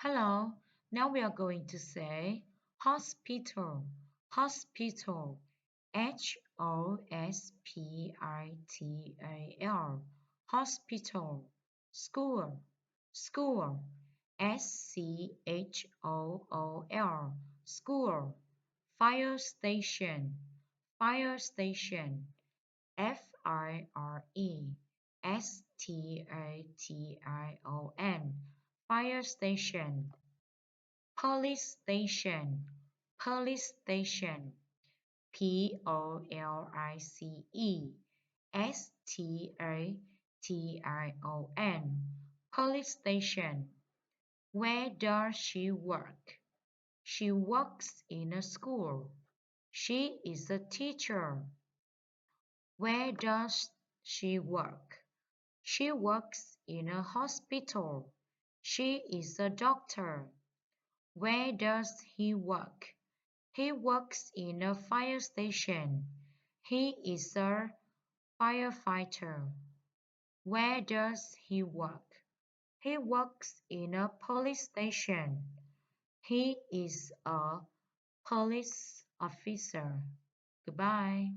Hello, now we are going to say hospital, hospital, hospital, hospital, school, school, school, school, fire station, fire station, FIRESTATION, fire station, police station, police station, POLICESTATION, police station. Where does she work? She works in a school. She is a teacher. Where does she work? She works in a hospital. She is a doctor. Where does he work? He works in a fire station. He is a firefighter. Where does he work? He works in a police station. He is a police officer. Goodbye.